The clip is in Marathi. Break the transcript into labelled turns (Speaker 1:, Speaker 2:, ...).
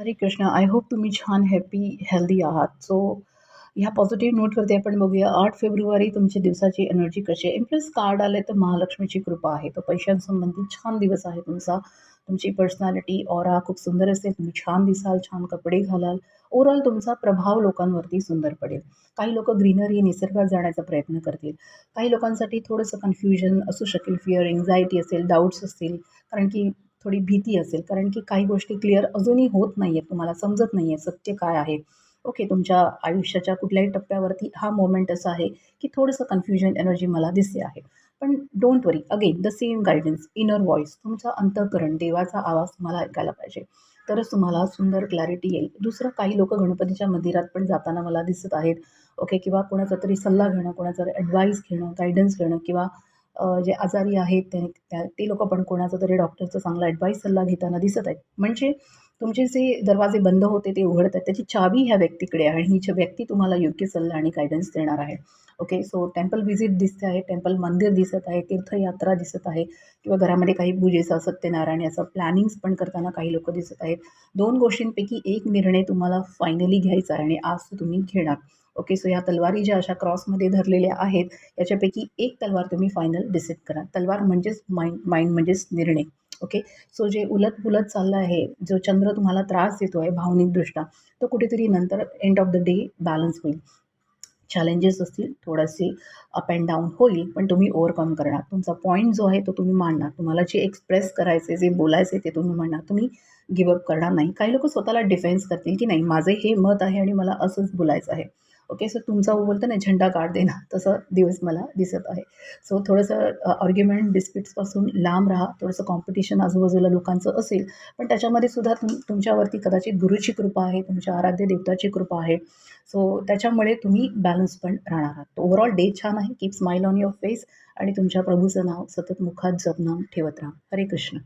Speaker 1: हरे कृष्ण. आय होप तुम्ही छान, हॅपी, हेल्दी आहात. सो ह्या पॉझिटिव्ह नोटवरती आपण बघूया 8 फेब्रुवारी तुमच्या दिवसाची एनर्जी कशी आहे. इम्प्रेस कार्ड आले तर महालक्ष्मीची कृपा आहे. तर पैशांसंबंधी छान दिवस आहे तुमचा. तुमची पर्सनॅलिटी, ऑरा खूप सुंदर असेल. तुम्ही छान दिसाल, छान कपडे घालाल. ओव्हरऑल तुमचा प्रभाव लोकांवरती सुंदर पडेल. काही लोकं ग्रीनरी, निसर्गात जाण्याचा प्रयत्न करतील. काही लोकांसाठी थोडंसं कन्फ्युजन असू शकेल, फिअर, अँक्झायटी असेल, डाउट्स असतील. कारण की थोडी भीती असेल, कारण की काही गोष्टी क्लिअर अजूनही होत नाही आहेत, तुम्हाला समजत नाही आहे सत्य काय आहे. ओके, तुमच्या आयुष्याच्या कुठल्याही टप्प्यावरती हा मोमेंट असा आहे, की थोडंसं कन्फ्युजन एनर्जी मला दिसते आहे. पण don't worry, again the same guidance, inner voice, तुमचा अंतःकरण, देवाचा आवाज तुम्हाला ऐकायला पाहिजे. तरच तुम्हाला सुंदर क्लॅरिटी येईल. दुसरं, काही लोकं गणपतीच्या मंदिरात पण जाताना मला दिसत आहेत. ओके, किंवा कोणाचा तरी सल्ला घेणं, कोणाचा ॲडवाईस घेणं, गाईडन्स घेणं, किंवा जे आजारी आहेत ते लोकं पण कोणाचा तरी डॉक्टरचा चांगला ॲडवाईस सल्ला घेताना दिसत आहेत. म्हणजे तुमचे जे दरवाजे बंद होते ते उघडत आहेत. त्याची चावी ह्या व्यक्तीकडे आहे आणि ही व्यक्ती तुम्हाला योग्य सल्ला आणि गाईडन्स देणार आहे. ओके, सो टेम्पल व्हिजिट दिसते आहे, टेम्पल मंदिर दिसत आहे, तीर्थयात्रा दिसत आहे, किंवा घरामध्ये काही पूजेचा, सत्यनारायण याचा प्लॅनिंग्स पण करताना काही लोकं दिसत आहेत. 2 गोष्टींपैकी एक निर्णय तुम्हाला फायनली घ्यायचा आहे आणि आज तो तुम्ही घेणार. ओके, सो ह्या तलवारी ज्या अशा क्रॉसमध्ये धरलेल्या आहेत, याच्यापैकी एक तलवार तुम्ही फायनल डिसाईड करा. तलवार म्हणजेच माइंड, माइंड म्हणजेच निर्णय. ओके, सो जे उलट-पुलट चाललं आहे, जो चंद्र तुम्हाला त्रास देतोय भावनिकदृष्ट्या, तो कुठेतरी नंतर end of the day balance होईल. चॅलेंजेस असतील, थोडेसे अप अँड डाऊन होईल, पण तुम्ही ओव्हरकम करणार. तुमचा पॉइंट जो आहे तो तुम्ही मांडणार. तुम्हाला जे एक्सप्रेस करायचं आहे, जे बोलायचं आहे ते तुम्ही म्हणणार. तुम्ही गिव्ह अप करणार नाही. काही लोकं स्वतःला डिफेन्स करतील, की नाही, माझं हे मत आहे आणि मला असंच बोलायचं आहे. ओके, सो तुमचा बोलतो ना झेंडा काढ देना, तसा दिवस मला दिसत आहे. सो थोडंसं आर्ग्युमेंट, डिस्प्यूट्सपासून लांब राहा. थोडंसं कॉम्पिटिशन आजूबाजूला लोकांचं असेल, पण त्याच्यामध्ये सुद्धा तुमच्यावरती कदाचित गुरुची कृपा आहे, तुमच्या आराध्य देवताची कृपा आहे. सो त्याच्यामुळे तुम्ही बॅलन्स पण राहणार आहात. ओव्हरऑल डे छान आहे. Keep smile on your face आणि तुमच्या प्रभूचं नाव सतत मुखात जपणं ठेवत राहा. हरे कृष्ण.